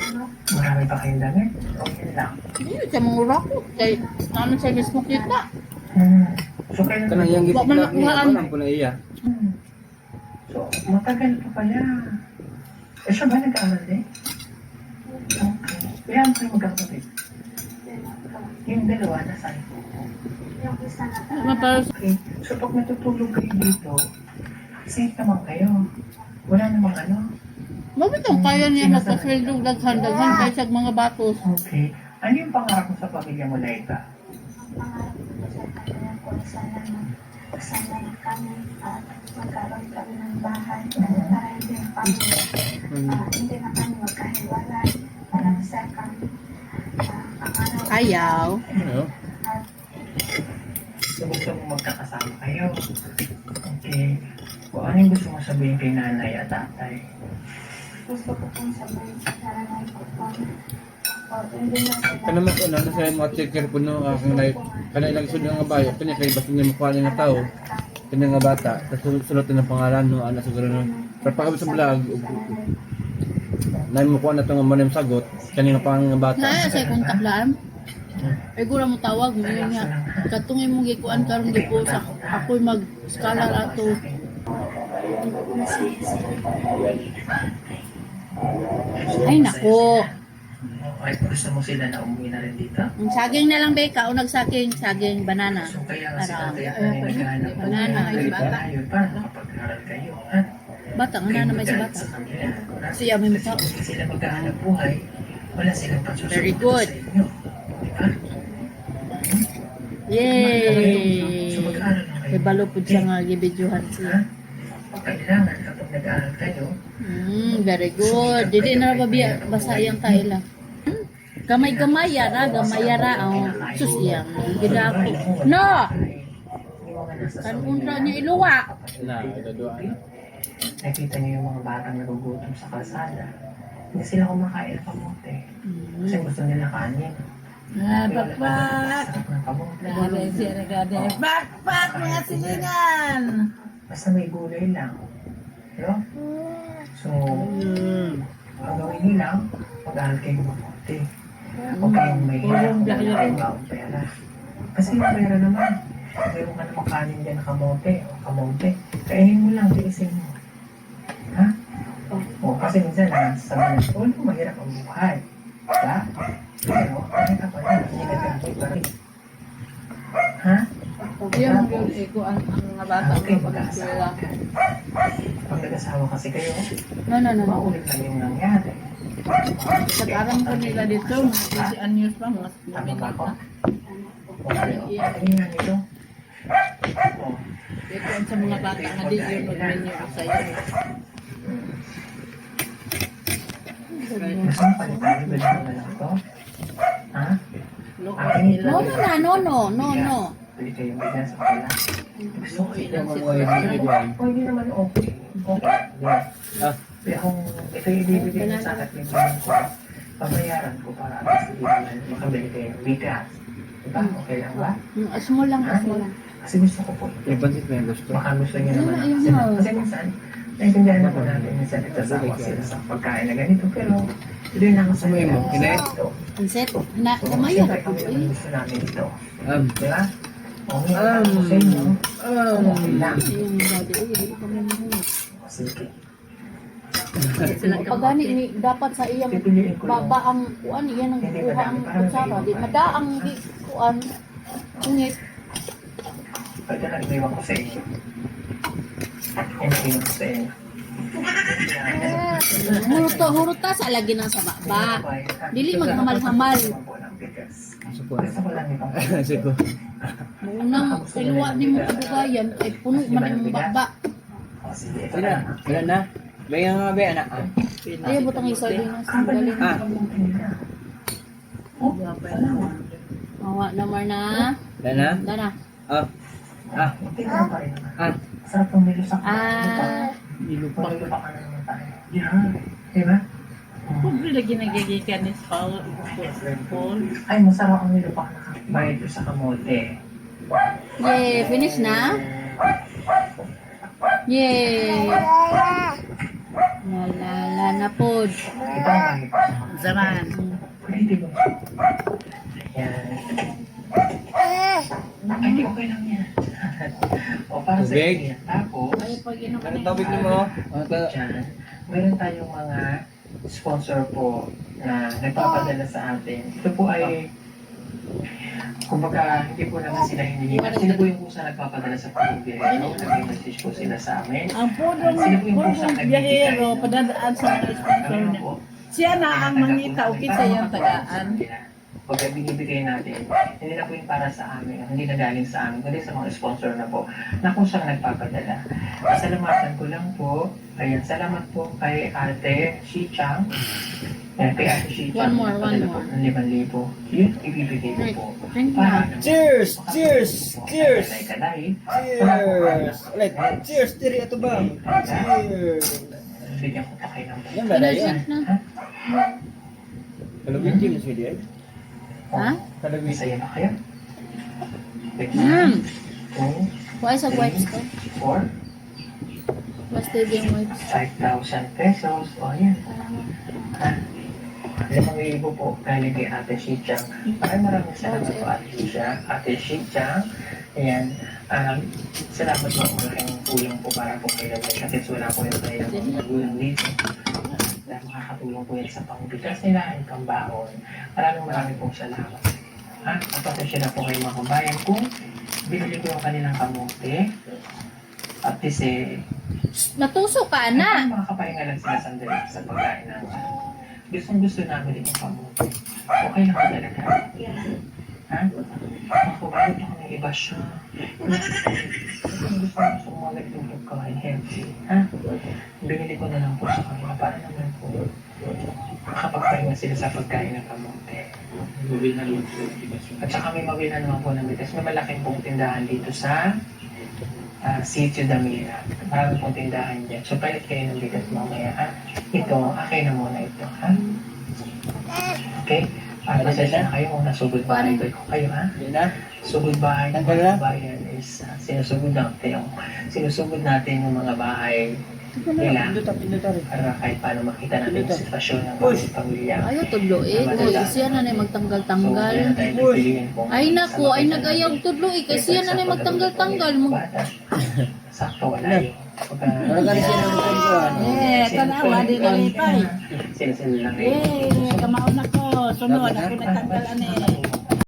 Marami pa kayong damit? Okay lang. Hindi, sa mga ko. Kaya namin sa mismo kita. So, kailan Kanang yang Wa man gitna nakuhaan. niya, po na iya. So, matagal pa pala. Eh, siya ba nag-aaral din? Okay. Kaya mo kayo magkakapit? Yung dalawa, nasaan? Mapalas. Okay. So, pag natutulog kayo dito, safe naman kayo. Wala namang ano. Bakit ang kaya niya magpasweldo daghan-daghan kaysa mga batos? Okay. Ano yung pangarap mo sa pamilya mo, Laika? Sana kami at magkaroon kami ng bahay para hindi ang pamilya. Hindi na kami magkahiwalay. Para sa kami. Ayaw. Ano? So, gusto mo magkakasama kayo. Okay. O, ano yung gusto mo sabihin kay nanay at tatay? Gusto ko pong sabihin sa nanay ko po. Hindi na sila. Kana mo ano na sa mga checker po no akong life. Kana ilang sud nga bayo kanya kay basta niya mukha niya nga tao. Kanya nga bata, tapos sulod ng pangalan no ana siguro no. Pero pag sa vlog nay mo ko na tong manem sagot kanya nga pang nga bata. Na sa kung tablaan. Ay gura mo tawag mo yun nga. Katungin mong gikuan karon gipo sa ako'y mag-scholar ato. Ay nako. Ay, gusto mo sila na umuwi na rin dito? Ang saging na lang beka o nagsaging saging banana. So, kaya Para sila kaya naghahanap ng banana ay si bata. Yun, paano makapag-aral kayo? Ha? Bata ang nana may si bata. Siya may mukha. Kasi sila maghahanap buhay, wala silang pagsusunod Very good. sa inyo. Di ba? Yay! So, mag-aaral na kayo. Kay balo po siya nga gibidyohan Ha? siya. Kailangan kapag nag-aaral kayo, Very good. Dili na babiya basa iyang tayo lang. Gamay-gamay yara, gamay yara. Oh, sus iyang gidako. No! Kanunra niya iluwa. Na daduan. nakita niyo yung mga batang nagugutom sa kalsada. Hindi sila kumakain ng kamote. Kasi gusto nila kanin. Bakpak! Sarap ng kamote. Grabe siya na gade. Bakpak mga silingan! Basta may gulay lang. No? So, ang gawin nyo lang, mag-aaral kayo ng kamote. Huwag kayong may hirap kung wala kayong pera. Kasi yung pera naman, mayroon ka namang kanin dyan na kamote o kamote. Kainin mo lang, tilisin mo. Ha? O, kasi minsan, sabi ng school, mahirap ang buhay. Diba? Pero, kahit ako na, hindi nag-aaral pa rin. Ha? Yan ang yun, iko ang mga bata Okay, ang mag-aasawa pag-eskwela. ka. Pag nag-asawa kasi kayo, No. maulit lang yung nangyari. Pag-aram ko nila dito, mga 20 anyos pa, mga Tama ba ako? na. Okay, ano nga nito? O, Ito ang sa mga bata nga di yun mag-menu ko sa'yo. gusto mo palitan, bilhin mo na lang to? Ha? Akin ito. No. Bili kayong bigas, okay lang? Gusto ko Ito ito. mo mo yung O, hindi naman okay. Okay. Yeah. Ah, Pero kung ito yung ibibigay mo sa akin, yung bilhin ko, pabayaran ko para at least hindi naman makabili kayo ng bigas. Diba? Okay lang ba? Asmo lang. Kasi gusto ko po. yung pansit na yung gusto. Baka gusto niya naman. Ayun, Sila, ayun. kasi minsan, naintindihan na po natin minsan nagsasawa sila sa pagkain na ganito. Pero, ito yung nakasaya Ano mo? Kinain? ito. Pansit, na Oo, kamaya siyempre ra kami po. naman gusto namin ito. Ah, Diba? Okay, ako sa inyo. Okay lang. Yung body oil, kami mo. O, sige. Pag gani ni dapat sa iyang Pipiliin ko yung baba ang kuan iyan ang kuha ang kutsara di madaang di kuan ngit pwede na iniwan ko sa inyo. Iniwan ko sa inyo. huruta sa lagi na sa baba dili maghamal-hamal suko. Gusto ko lang itong Suko. munang iluwa nimo kadugayan ay puno man ang baba O, sige, ito Wala na. na. Wala na. Bayan nga ba anak? ay butang isa din ang Ah, sandali Ah. Oh, awa naman na Wala na? dana Ah. Ah. tingnan pa rin naman. Ah. Sarap ng nilusak. Nilupak. Pag-ilupak ka na naman tayo. Yeah. Diba? Pobre lagi nagigikan ni Paul Ay, masarap ang nilupak na bayad ko sa kamote. yay finish na yay nalala na pod Ito ang kahit Zaman. Hindi ba? Ayan. Ay, hindi, okay lang yan. O, para sa Tubig? inyo yan. Tapos, Ay, pag inom ka Ano na tawag niyo mo? Ano ta- dyan, meron tayong mga sponsor po na nagpapadala sa atin. Ito po ay, kumbaga, hindi po naman sila hinihingi. Sila po yung kusa nagpapadala sa pag-ibigay. Nag-message po sila sa amin. Ang pudong biyahero, padadaan sa mga sponsor niya. Siya na ang mangita, ukit sa iyang tagaan. Pag binibigay natin, hindi na po yung para sa amin, hindi na galing sa amin, kundi sa mga sponsor na po, na kung saan nagpapadala. Salamatan ko lang po, ayan, salamat po kay Ate Shichang. Ayan, kay Ate Shichang. One more. Ng 5,000. Yun, ibibigay ko po. Drink Para na. Cheers! Cheers! Cheers! Kalay-kalay. Cheers! Ulit. Cheers! Tiri, ito ba? Cheers! Bigyan ko pa kayo ng Yan ba na yan? Drink na. Kalagwitin na siya diyan. Ha? Kalagwitin. Masaya ba kayo? Hmm. 2, Why sa wipes ko? 4, Basta yung wipes. 5,000 pesos. O, yan. Ha? 5,000 po galing kay Ate Shichang. Maraming salamat po Ate Shichang. Ate Shichang. Ayan. Salamat po. Malaking tulong po para po kayo naman. Kasi wala po yung tayo ng magulang dito. Dahil makakatulong po yan sa pangbigas nila at pambaon. Maraming pong salamat. Ha? At pasensya na po kayo mga kabayan kung binili ko yung kanilang kamote. At least Natuso ka na. makakapahinga lang sila sandali sa pagkain namin. Gustong-gusto namin itong kamote. Okay lang ba talaga? Ha? Ako, bakit ako may iba siya? Gusto mo nagtulog ka ay healthy. Ha? Binili ko na lang po sa kanila para naman po makapagpahinga sila sa pagkain ng kamote. At saka may mawila naman po ng bigas. May malaking pong tindahan dito sa Sitio Damira. Marami pong tindahan dyan. So, palit kayo ng bigas mamaya, ha? Ito, akin na muna ito, ha? Okay? At pasensya na kayo kung nasugod bahay ko kayo, ha? Yan na. Sugod bahay ng Tanggal na? mga bayan is sinusugod natin yung mga bahay nila para kahit paano makita natin yung sitwasyon ng mga pamilya. Ayaw tudloin. Kaya siya na na magtanggal-tanggal. Ay nako, ay nag-ayaw tudloin. Kaya siya na na magtanggal-tanggal. Sakto wala yung Nagkakaroon siya ng kumpaan. Tanawa, di na lipay. sila lang Kamaon ako, sunod, ako nagtanggalan eh.